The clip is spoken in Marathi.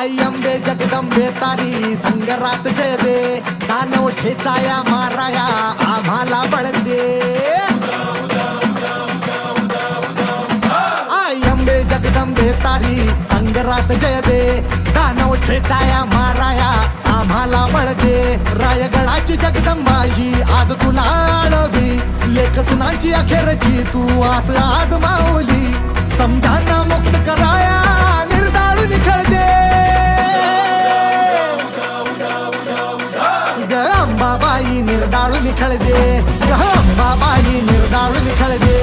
आई अंबे जगदंबे तारी संगरात जय दे, दानव ठेचाया माराया आम्हाला बळ दे. आई अंबे जगदंबे तारी संगरात जय दे, दानव ठेचाया माराया आम्हाला बळ दे. रायगडाची जगदंबा ही आज तुला आळवी, लेक सुनांची अखेरची तू आस आज माऊली. समजांना मुक्त कराया निर्दाळ निखळ दे. ग अंबाबाई निर्दाळ निखळ दे, ग अंबाबाई निर्दाळ निखळ दे.